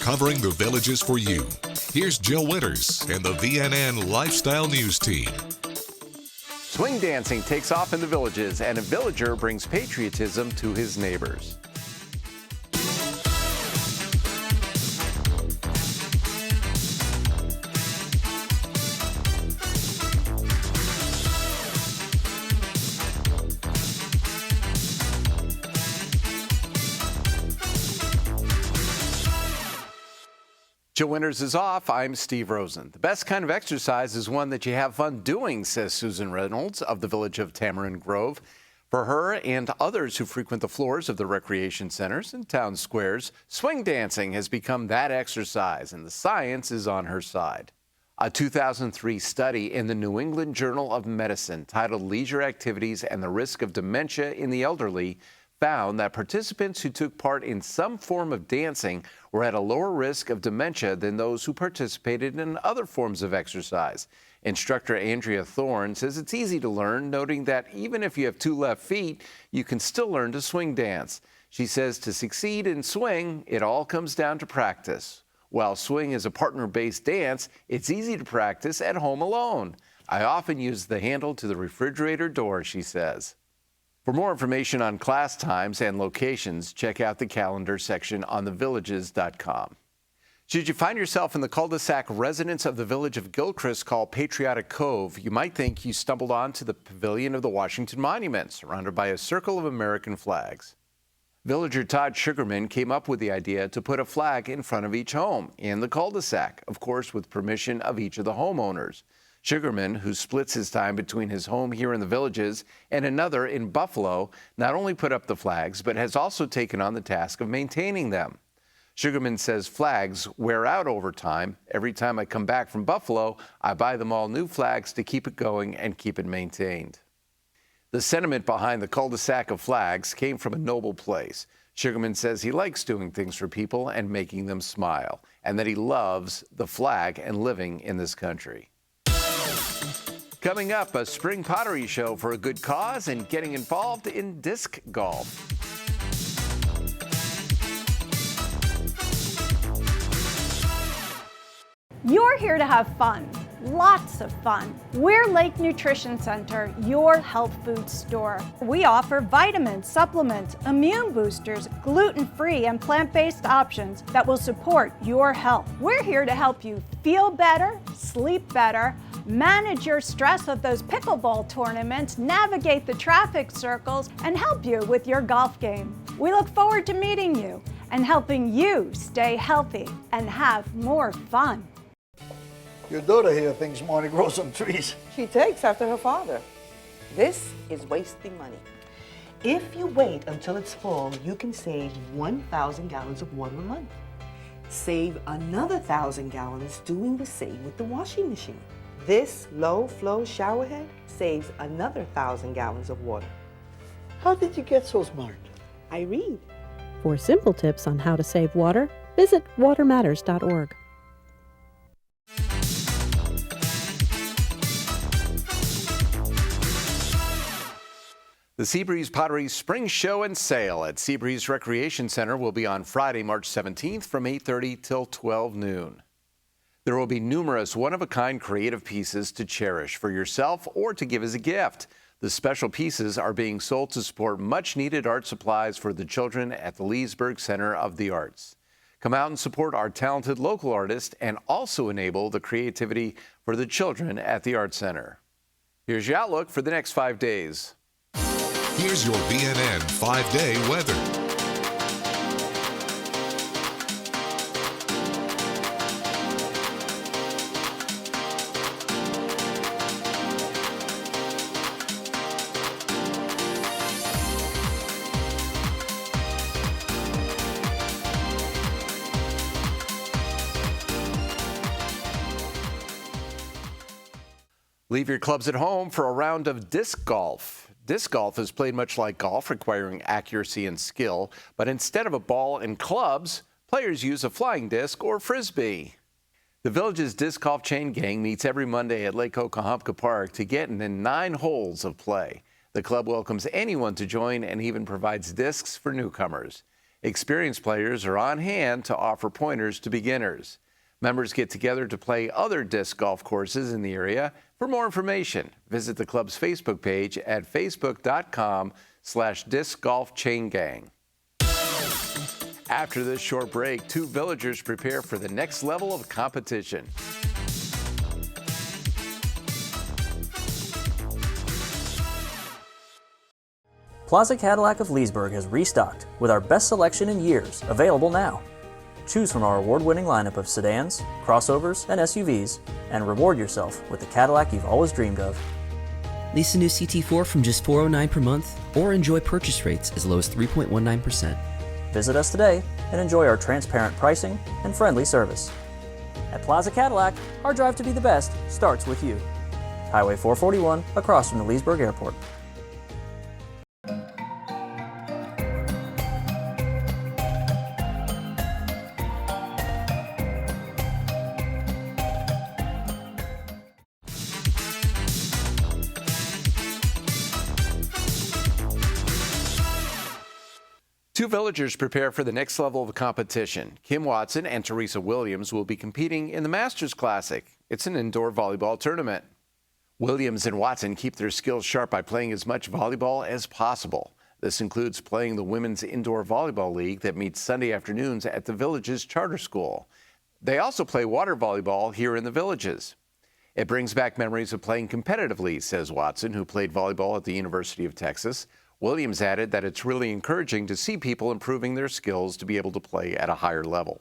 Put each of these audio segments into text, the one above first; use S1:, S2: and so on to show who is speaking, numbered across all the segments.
S1: covering the Villages for you. Here's Jill Winters and the VNN Lifestyle News Team.
S2: Swing dancing takes off in the Villages, and a villager brings patriotism to his neighbors. Jill Winters is off. I'm Steve Rosen. The best kind of exercise is one that you have fun doing, says Susan Reynolds of the village of Tamarind Grove. For her and others who frequent the floors of the recreation centers and town squares, swing dancing has become that exercise, and the science is on her side. A 2003 study in the New England Journal of Medicine titled Leisure Activities and the Risk of Dementia in the Elderly found that participants who took part in some form of dancing were at a lower risk of dementia than those who participated in other forms of exercise. Instructor Andrea Thorne says it's easy to learn, noting that even if you have two left feet, you can still learn to swing dance. She says to succeed in swing, it all comes down to practice. While swing is a partner-based dance, it's easy to practice at home alone. I often use the handle to the refrigerator door, she says. For more information on class times and locations, check out the calendar section on thevillages.com. Should you find yourself in the cul-de-sac residents of the village of Gilchrist call Patriotic Cove, you might think you stumbled onto the pavilion of the Washington Monument, surrounded by a circle of American flags. Villager Todd Sugarman came up with the idea to put a flag in front of each home in the cul-de-sac, of course with permission of each of the homeowners. Sugarman, who splits his time between his home here in the Villages and another in Buffalo, not only put up the flags, but has also taken on the task of maintaining them. Sugarman says flags wear out over time. Every time I come back from Buffalo, I buy them all new flags to keep it going and keep it maintained. The sentiment behind the cul-de-sac of flags came from a noble place. Sugarman says he likes doing things for people and making them smile, and that he loves the flag and living in this country. Coming up, a spring pottery show for a good cause and getting involved in disc golf.
S3: You're here to have fun, lots of fun. We're Lake Nutrition Center, your health food store. We offer vitamins, supplements, immune boosters, gluten-free and plant-based options that will support your health. We're here to help you feel better, sleep better, manage your stress of those pickleball tournaments, navigate the traffic circles, and help you with your golf game. We look forward to meeting you and helping you stay healthy and have more fun.
S4: Your daughter here thinks Marty grows some trees.
S5: She takes after her father. This is wasting money. If you wait until it's full, you can save 1,000 gallons of water a month. Save another 1,000 gallons doing the same with the washing machine. This low-flow shower head saves another 1,000 gallons of water.
S4: How did you get so smart?
S5: I read.
S6: For simple tips on how to save water, visit watermatters.org.
S2: The Seabreeze Pottery Spring Show and Sale at Seabreeze Recreation Center will be on Friday, March 17th from 8:30 till 12 noon. There will be numerous one-of-a-kind creative pieces to cherish for yourself or to give as a gift. The special pieces are being sold to support much-needed art supplies for the children at the Leesburg Center of the Arts. Come out and support our talented local artists and also enable the creativity for the children at the Art Center. Here's your outlook for the next 5 days.
S1: Here's your VNN 5-day weather.
S2: Leave your clubs at home for a round of disc golf. Disc golf is played much like golf, requiring accuracy and skill, but instead of a ball and clubs, players use a flying disc or frisbee. The Villages Disc Golf Chain Gang meets every Monday at Lake Okahumpka Park to get in 9 holes of play. The club welcomes anyone to join and even provides discs for newcomers. Experienced players are on hand to offer pointers to beginners. Members get together to play other disc golf courses in the area. For more information, visit the club's Facebook page at facebook.com/discgolfchaingang. After this short break, two villagers prepare for the next level of competition.
S7: Plaza Cadillac of Leesburg has restocked with our best selection in years, available now. Choose from our award-winning lineup of sedans, crossovers, and SUVs, and reward yourself with the Cadillac you've always dreamed of.
S8: Lease a new CT4 from just $409 per month, or enjoy purchase rates as low as 3.19%.
S7: Visit us today and enjoy our transparent pricing and friendly service. At Plaza Cadillac, our drive to be the best starts with you. Highway 441 across from the Leesburg Airport.
S2: Two villagers prepare for the next level of competition. Kim Watson and Teresa Williams will be competing in the Masters Classic. It's an indoor volleyball tournament. Williams and Watson keep their skills sharp by playing as much volleyball as possible. This includes playing the Women's Indoor Volleyball League that meets Sunday afternoons at the Villages Charter School. They also play water volleyball here in the Villages. It brings back memories of playing competitively, says Watson, who played volleyball at the University of Texas. Williams added that it's really encouraging to see people improving their skills to be able to play at a higher level.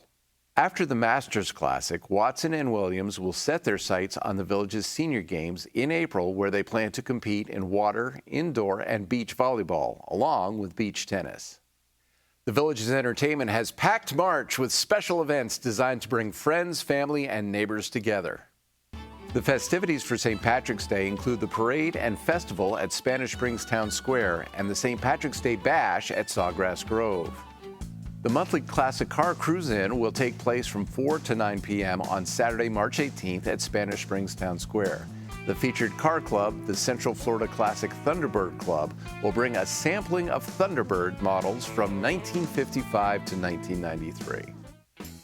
S2: After the Masters Classic, Watson and Williams will set their sights on the Village's Senior Games in April, where they plan to compete in water, indoor, and beach volleyball, along with beach tennis. The Village's entertainment has packed March with special events designed to bring friends, family, and neighbors together. The festivities for St. Patrick's Day include the parade and festival at Spanish Springs Town Square and the St. Patrick's Day Bash at Sawgrass Grove. The monthly Classic Car Cruise-In will take place from 4 to 9 p.m. on Saturday, March 18th at Spanish Springs Town Square. The featured car club, the Central Florida Classic Thunderbird Club, will bring a sampling of Thunderbird models from 1955 to 1993.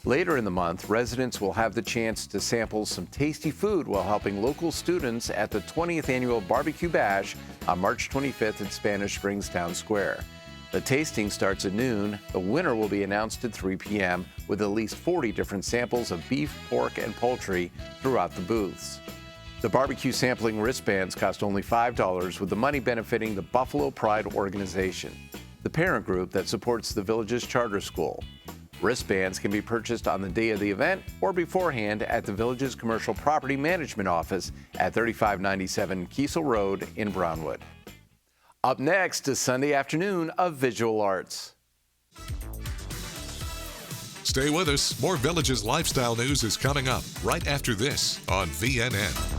S2: Later in the month, residents will have the chance to sample some tasty food while helping local students at the 20th Annual Barbecue Bash on March 25th at Spanish Springs Town Square. The tasting starts at noon. The winner will be announced at 3 p.m. with at least 40 different samples of beef, pork, and poultry throughout the booths. The barbecue sampling wristbands cost only $5, with the money benefiting the Buffalo Pride organization, the parent group that supports the Villages Charter School. Wristbands can be purchased on the day of the event or beforehand at the Villages Commercial Property Management Office at 3597 Kiesel Road in Brownwood. Up next is Sunday afternoon of Visual Arts.
S1: Stay with us. More Villages lifestyle news is coming up right after this on VNN.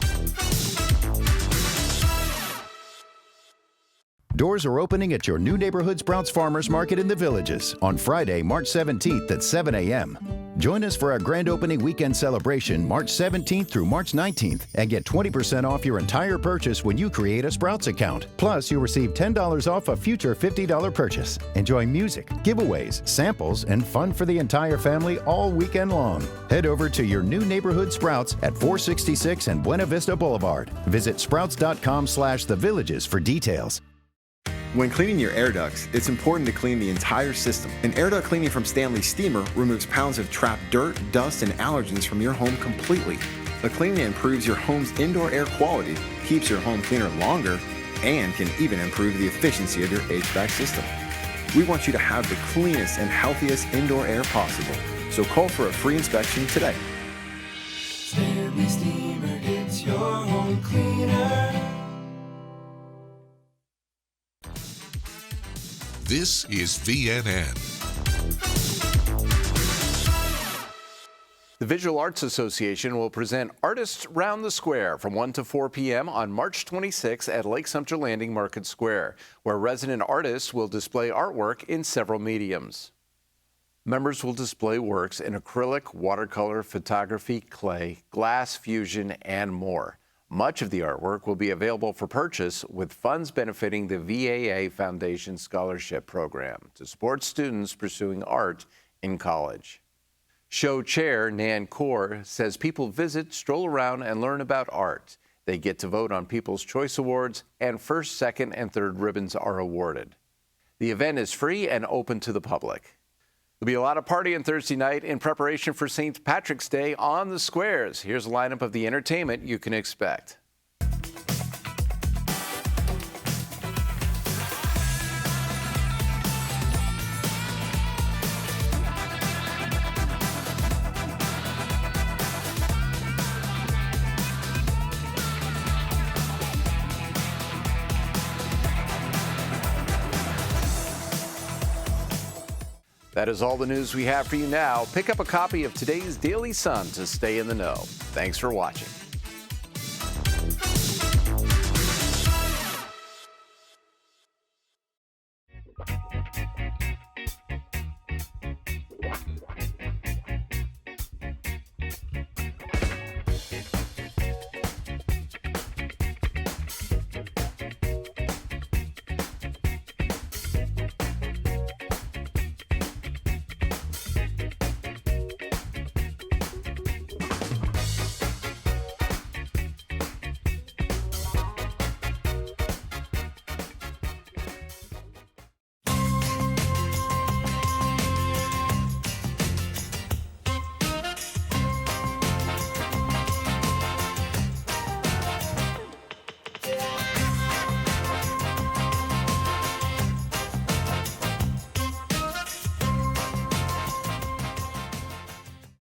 S9: Doors are opening at your new neighborhood Sprouts Farmers Market in the Villages on Friday, March 17th at 7 a.m. Join us for our grand opening weekend celebration March 17th through March 19th and get 20% off your entire purchase when you create a Sprouts account. Plus, you'll receive $10 off a future $50 purchase. Enjoy music, giveaways, samples, and fun for the entire family all weekend long. Head over to your new neighborhood Sprouts at 466 and Buena Vista Boulevard. Visit sprouts.com/thevillages for details.
S10: When cleaning your air ducts, it's important to clean the entire system. An air duct cleaning from Stanley Steamer removes pounds of trapped dirt, dust, and allergens from your home completely. The cleaning improves your home's indoor air quality, keeps your home cleaner longer, and can even improve the efficiency of your HVAC system. We want you to have the cleanest and healthiest indoor air possible, so call for a free inspection today.
S11: Stanley Steamer gets your home cleaner.
S1: This is VNN.
S2: The Visual Arts Association will present Artists Round the Square from 1 to 4 p.m. on March 26 at Lake Sumter Landing Market Square, where resident artists will display artwork in several mediums. Members will display works in acrylic, watercolor, photography, clay, glass fusion, and more. Much of the artwork will be available for purchase, with funds benefiting the VAA Foundation Scholarship Program to support students pursuing art in college. Show chair Nan Kaur says people visit, stroll around, and learn about art. They get to vote on People's Choice Awards, and first, second, and third ribbons are awarded. The event is free and open to the public. There'll be a lot of partying Thursday night in preparation for St. Patrick's Day on the squares. Here's a lineup of the entertainment you can expect. That is all the news we have for you now. Pick up a copy of today's Daily Sun to stay in the know. Thanks for watching.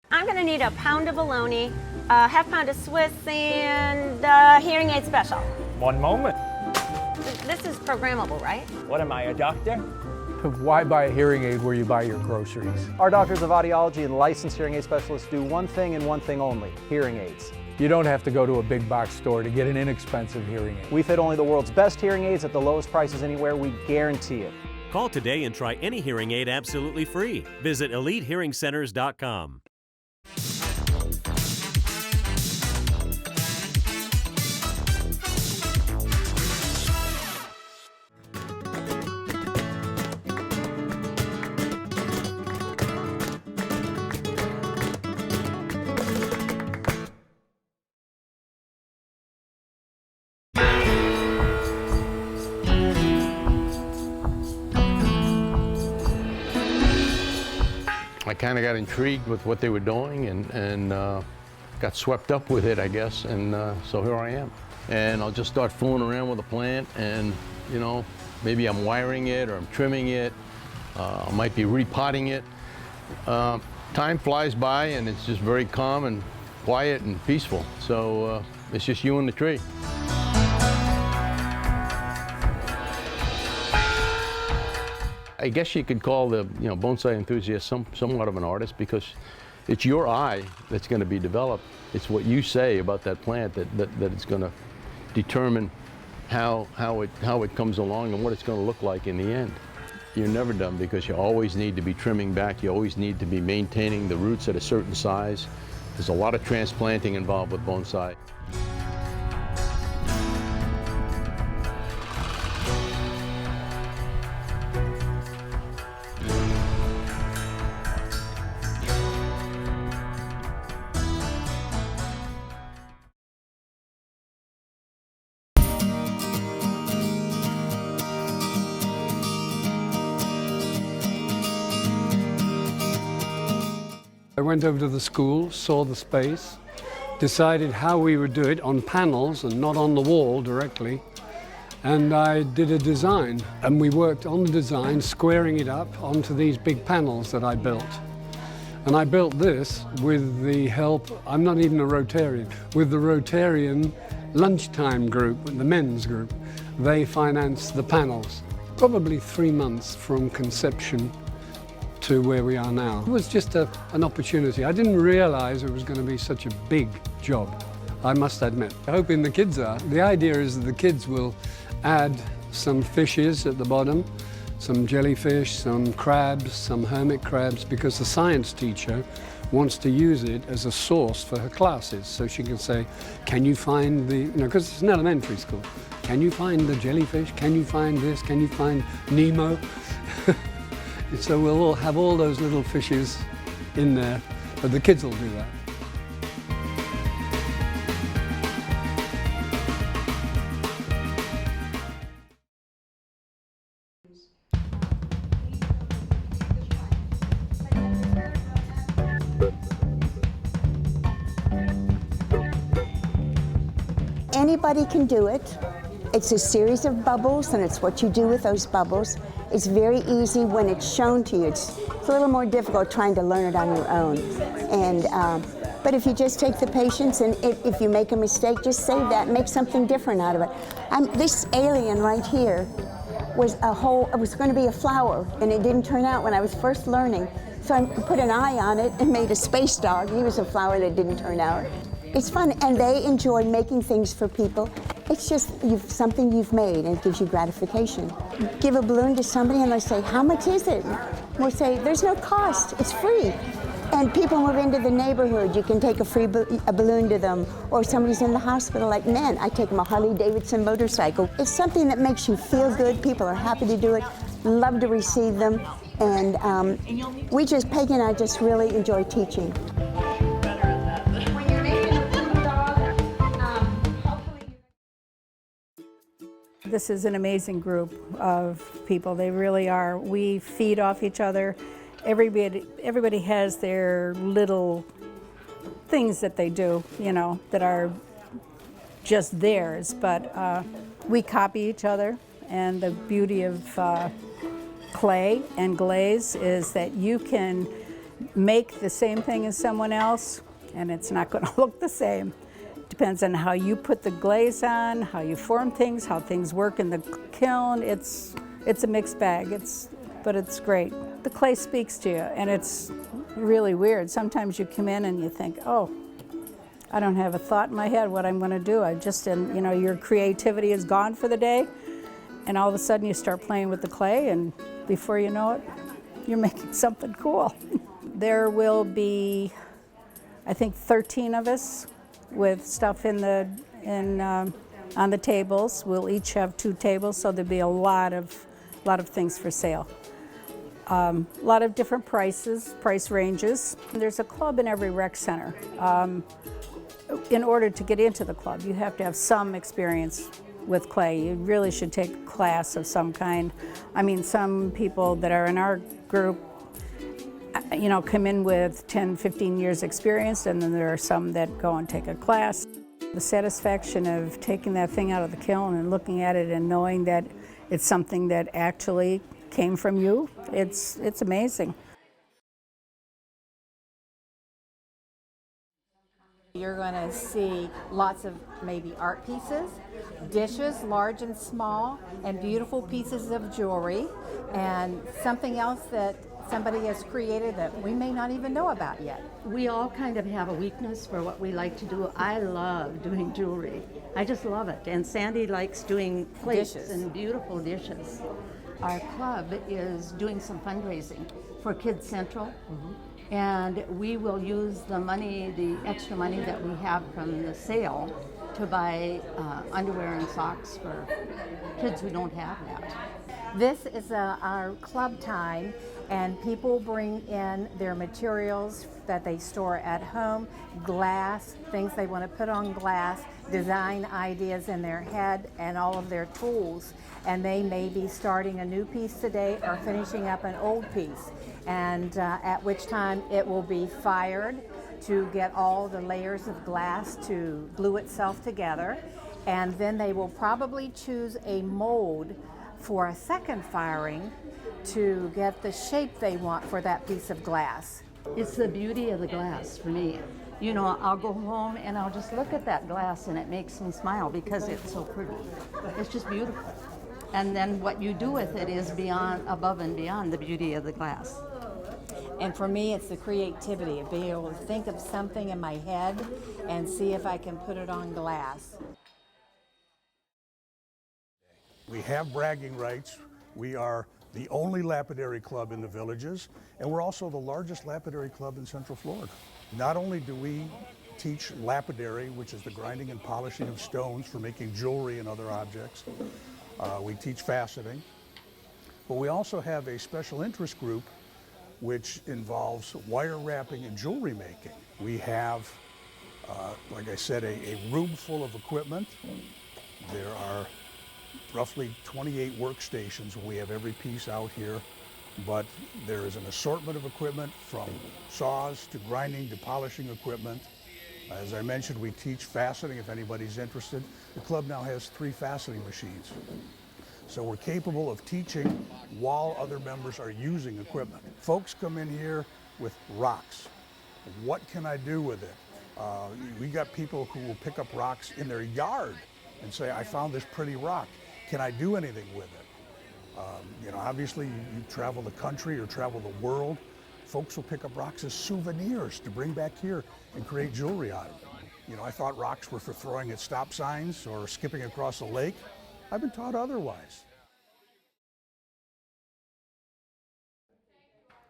S12: I'm going to need a pound of bologna, a half pound of Swiss, and hearing aid special.
S13: One moment.
S12: This is programmable, right?
S13: What am I, a doctor?
S14: Why buy a hearing aid where you buy your groceries?
S15: Our doctors of audiology and licensed hearing aid specialists do one thing and one thing only, hearing aids.
S14: You don't have to go to a big box store to get an inexpensive hearing aid.
S15: We fit only the world's best hearing aids at the lowest prices anywhere, we guarantee it.
S16: Call today and try any hearing aid absolutely free. Visit EliteHearingCenters.com.
S17: I kind of got intrigued with what they were doing and got swept up with it, I guess, and so here I am. And I'll just start fooling around with the plant and, you know, maybe I'm wiring it or I'm trimming it. I might be repotting it. Time flies by and it's just very calm and quiet and peaceful. So it's just you and the tree. I guess you could call the bonsai enthusiast somewhat of an artist, because it's your eye that's going to be developed. It's what you say about that plant that it's going to determine how it comes along and what it's going to look like in the end. You're never done, because you always need to be trimming back. You always need to be maintaining the roots at a certain size. There's a lot of transplanting involved with bonsai.
S18: I went over to the school, saw the space, decided how we would do it on panels and not on the wall directly, and I did a design. And we worked on the design, squaring it up onto these big panels that I built. And I built this with the help, I'm not even a Rotarian, with the Rotarian lunchtime group, the men's group. They financed the panels. Probably 3 months from conception to where we are now. It was just an opportunity. I didn't realize it was going to be such a big job, I must admit. Hoping the kids are. The idea is that the kids will add some fishes at the bottom, some jellyfish, some crabs, some hermit crabs, because the science teacher wants to use it as a source for her classes. So she can say, can you find the, because it's an elementary school, can you find the jellyfish? Can you find this? Can you find Nemo? So we'll all have all those little fishes in there, but the kids will do that.
S19: Anybody can do it. It's a series of bubbles, and it's what you do with those bubbles. It's very easy when it's shown to you. It's a little more difficult trying to learn it on your own. But if you just take the patience, and if you make a mistake, just save that and make something different out of it. This alien right here was it was going to be a flower, and it didn't turn out when I was first learning. So I put an eye on it and made a space dog. He was a flower that didn't turn out. It's fun, and they enjoy making things for people. It's just something you've made, and it gives you gratification. Give a balloon to somebody, and they say, how much is it? We'll say, there's no cost, it's free. And people move into the neighborhood, you can take a free a balloon to them, or somebody's in the hospital, like men, I take them a Harley-Davidson motorcycle. It's something that makes you feel good, people are happy to do it, love to receive them, and Peggy and I just really enjoy teaching.
S3: This is an amazing group of people. They really are. We feed off each other. Everybody has their little things that they do, that are just theirs. But we copy each other. And the beauty of clay and glaze is that you can make the same thing as someone else, and it's not going to look the same. Depends on how you put the glaze on, how you form things, how things work in the kiln. It's a mixed bag, but it's great. The clay speaks to you, and it's really weird. Sometimes you come in and you think, oh, I don't have a thought in my head what I'm going to do. Your creativity is gone for the day, and all of a sudden you start playing with the clay, and before you know it, you're making something cool. There will be, I think, 13 of us with stuff on the tables. We'll each have 2 tables, so there'll be a lot of things for sale. A lot of different price ranges. There's a club in every rec center. In order to get into the club, you have to have some experience with clay. You really should take a class of some kind. I mean, some people that are in our group come in with 10, 15 years experience, and then there are some that go and take a class. The satisfaction of taking that thing out of the kiln and looking at it and knowing that it's something that actually came from you, it's amazing.
S20: You're going to see lots of maybe art pieces, dishes, large and small, and beautiful pieces of jewelry, and something else that somebody has created that we may not even know about yet.
S21: We all kind of have a weakness for what we like to do. I love doing jewelry. I just love it. And Sandy likes doing plates and beautiful dishes. Our club is doing some fundraising for Kids Central. And we will use the money, the extra money that we have from the sale, to buy underwear and socks for kids who don't have that.
S20: This is our club time, and people bring in their materials that they store at home, glass, things they want to put on glass, design ideas in their head, and all of their tools. And they may be starting a new piece today or finishing up an old piece. And at which time it will be fired to get all the layers of glass to glue itself together. And then they will probably choose a mold for a second firing to get the shape they want for that piece of glass.
S21: It's the beauty of the glass for me. You know, I'll go home and I'll just look at that glass and it makes me smile because it's so pretty. It's just beautiful. And then what you do with it is above and beyond the beauty of the glass.
S20: And for me, it's the creativity of being able to think of something in my head and see if I can put it on glass.
S22: We have bragging rights. We are
S4: the only lapidary club in the Villages, and we're also the largest lapidary club in Central Florida. Not only do we teach lapidary, which is the grinding and polishing of stones for making jewelry and other objects, we teach faceting, but we also have a special interest group which involves wire wrapping and jewelry making. We have, like I said, a room full of equipment. There are roughly 28 workstations where we have every piece out here, but there is an assortment of equipment from saws to grinding to polishing equipment. As I mentioned, we teach faceting if anybody's interested. The club now has 3 faceting machines. So we're capable of teaching while other members are using equipment. Folks come in here with rocks. What can I do with it? We got people who will pick up rocks in their yard and say, I found this pretty rock. Can I do anything with it? You know, obviously you travel the country or travel the world. Folks will pick up rocks as souvenirs to bring back here and create jewelry out of them. You know, I thought rocks were for throwing at stop signs or skipping across a lake. I've been taught otherwise.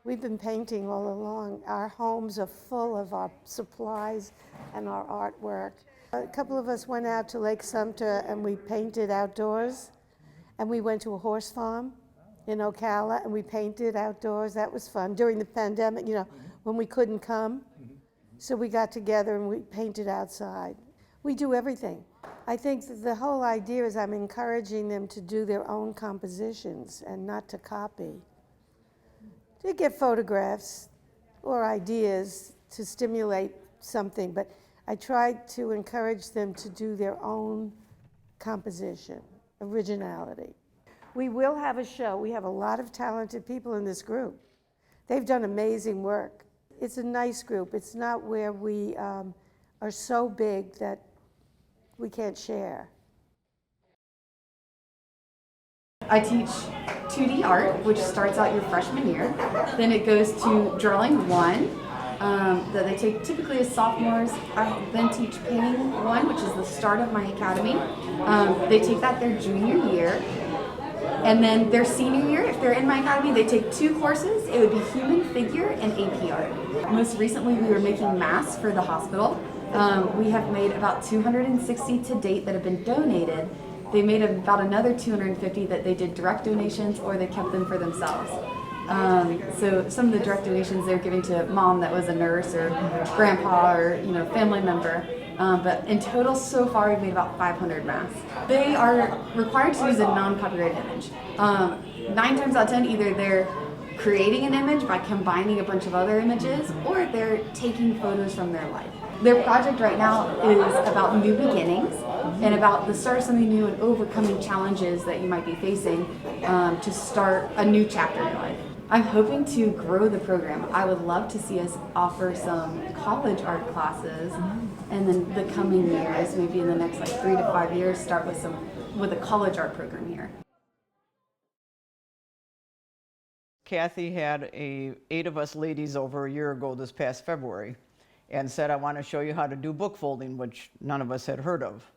S22: We've been painting all along. Our homes are full of our supplies and our artwork. A couple of us went out to Lake Sumter and we painted outdoors. And we went to a horse farm in Ocala and we painted outdoors. That was fun during the pandemic, you know, when we couldn't come. So we got together and we painted outside. We do everything. I think that the whole idea is I'm encouraging them to do their own compositions and not to copy. They get photographs or ideas to stimulate something, but I try to encourage them to do their own composition, originality. We will have a show. We have a lot of talented people in this group. They've done amazing work. It's a nice group. It's not where we are so big that we can't share.
S23: I teach 2D art, which starts out your freshman year. Then it goes to drawing 1 that they take typically as sophomores. I then teach painting 1, which is the start of my academy. They take that their junior year. And then their senior year, if they're in my academy, they take 2 courses. It would be human figure and AP art. Most recently, we were making masks for the hospital. We have made about 260 to date that have been donated. They made about another 250 that they did direct donations or they kept them for themselves. So some of the direct donations they're giving to mom that was a nurse or grandpa or family member. But in total, so far, we've made about 500 masks. They are required to use a non-copyrighted image. 9 times out of 10, either they're creating an image by combining a bunch of other images, or they're taking photos from their life. Their project right now is about new beginnings and about the start of something new and overcoming challenges that you might be facing to start a new chapter in your life. I'm hoping to grow the program. I would love to see us offer some college art classes, and then the coming years, maybe in the next 3 to 5 years, start with a college art program here.
S24: Kathy had 8 of us ladies over a year ago this past February and said, I want to show you how to do book folding, which none of us had heard of.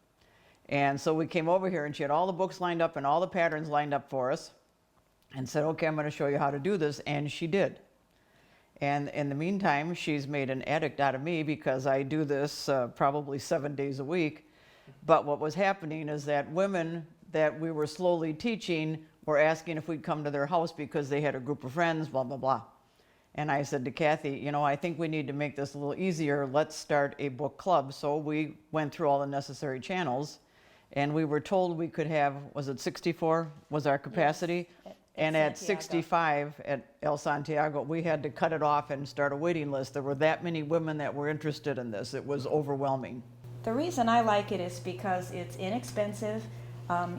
S24: And so we came over here and she had all the books lined up and all the patterns lined up for us and said, okay, I'm going to show you how to do this. And she did. And in the meantime, she's made an addict out of me because I do this probably 7 days a week. But what was happening is that women that we were slowly teaching were asking if we'd come to their house because they had a group of friends, blah, blah, blah. And I said to Kathy, I think we need to make this a little easier. Let's start a book club. So we went through all the necessary channels and we were told we could have, was it 64 was our capacity? Yes. And at 65 at El Santiago, we had to cut it off and start a waiting list. There were that many women that were interested in this. It was overwhelming.
S3: The reason I like it is because it's inexpensive.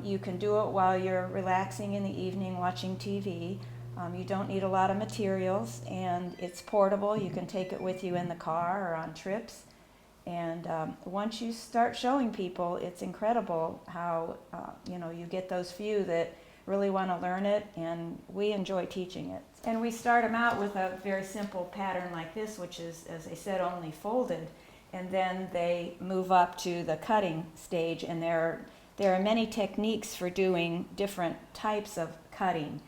S3: You can do it while you're relaxing in the evening watching TV. You don't need a lot of materials, and it's portable. You can take it with you in the car or on trips. And once you start showing people, it's incredible how you get those few that really want to learn it, and we enjoy teaching it. And we start them out with a very simple pattern like this, which is, as I said, only folded, and then they move up to the cutting stage, and there are many techniques for doing different types of cutting.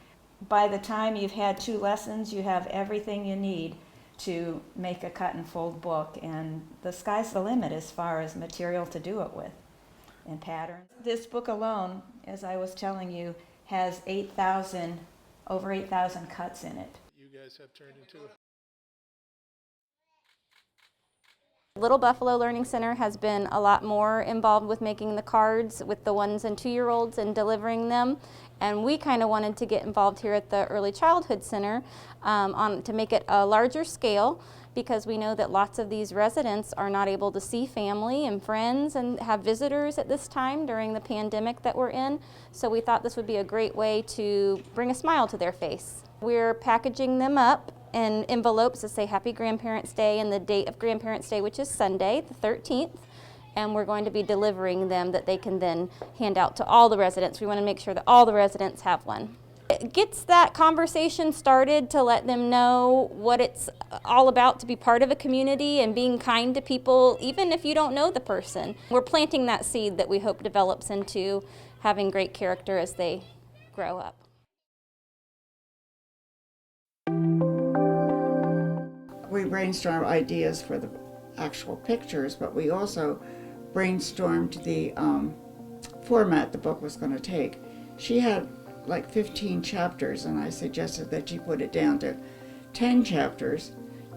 S5: by the time you've had 2 lessons, you have everything you need to make a cut and fold book, and the sky's the limit as far as material to do it with and patterns. This book alone, as I was telling you, has over 8,000 cuts in it.
S6: You guys have turned into
S7: Little Buffalo Learning Center has been a lot more involved with making the cards with the 1 and 2-year-olds and delivering them. And we kind of wanted to get involved here at the Early Childhood Center to make it a larger scale, because we know that lots of these residents are not able to see family and friends and have visitors at this time during the pandemic that we're in. So we thought this would be a great way to bring a smile to their face. We're packaging them up in envelopes that say Happy Grandparents' Day and the date of Grandparents' Day, which is Sunday, the 13th. And we're going to be delivering them that they can then hand out to all the residents. We want to make sure that all the residents have one. It gets that conversation started to let them know what it's all about to be part of a community and being kind to people, even if you don't know the person. We're planting that seed that we hope develops into having great character as they grow up.
S8: We brainstormed ideas for the actual pictures, but we also brainstormed the format the book was going to take. She had like 15 chapters, and I suggested that she put it down to 10 chapters,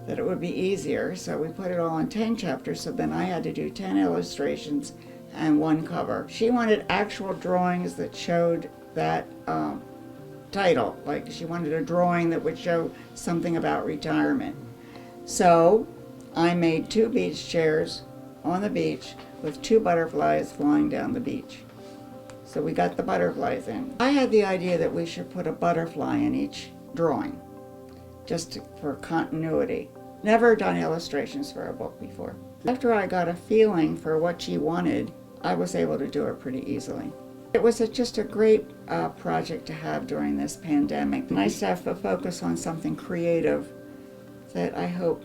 S8: that it would be easier. So we put it all in 10 chapters, so then I had to do 10 illustrations and 1 cover. She wanted actual drawings that showed that title, like she wanted a drawing that would show something about retirement. So I made 2 beach chairs on the beach with 2 butterflies flying down the beach. So we got the butterflies in. I had the idea that we should put a butterfly in each drawing, just for continuity. Never done illustrations for a book before. After I got a feeling for what she wanted, I was able to do it pretty easily. It was just a great project to have during this pandemic. Nice to have a focus on something creative that I hope,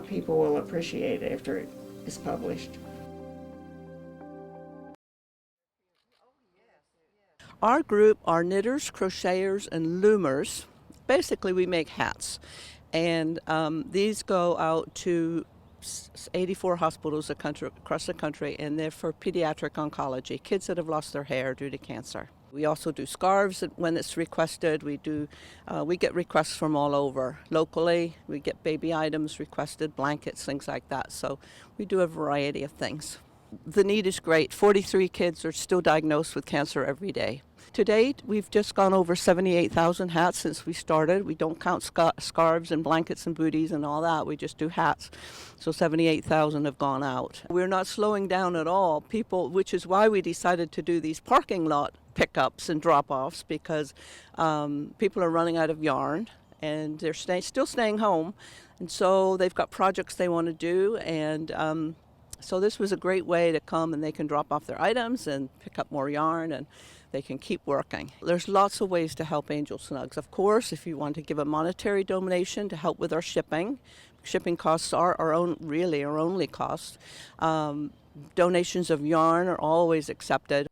S8: people will appreciate after it is published.
S25: Our group are knitters, crocheters, and loomers. Basically, we make hats, and these go out to 84 hospitals across the country, and they're for pediatric oncology, kids that have lost their hair due to cancer. We also do scarves when it's requested. We get requests from all over. Locally, we get baby items requested, blankets, things like that. So we do a variety of things. The need is great. 43 kids are still diagnosed with cancer every day. To date, we've just gone over 78,000 hats since we started. We don't count scarves and blankets and booties and all that. We just do hats. So 78,000 have gone out. We're not slowing down at all. Which is why we decided to do these parking lot pickups and drop-offs, because people are running out of yarn and they're still staying home. And so they've got projects they want to do, and so this was a great way to come and they can drop off their items and pick up more yarn, and they can keep working. There's lots of ways to help Angel Snugs. Of course, if you want to give a monetary donation to help with our shipping costs are our only cost. Donations of yarn are always accepted.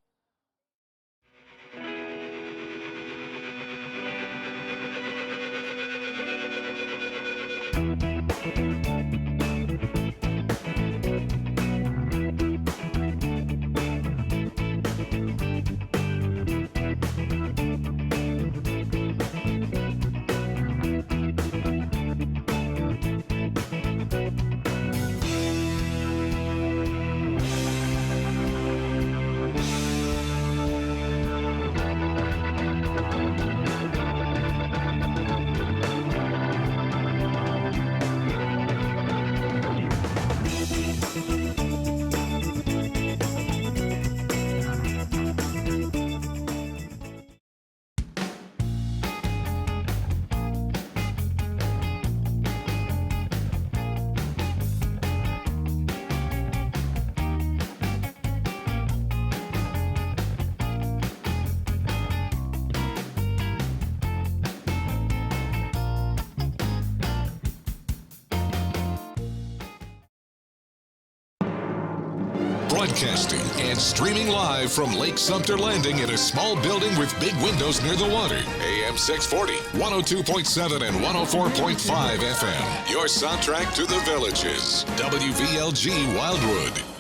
S1: broadcasting and streaming live from Lake Sumter Landing in a small building with big windows near the water. AM 640, 102.7 and 104.5 FM. Your soundtrack to the Villages. WVLG Wildwood.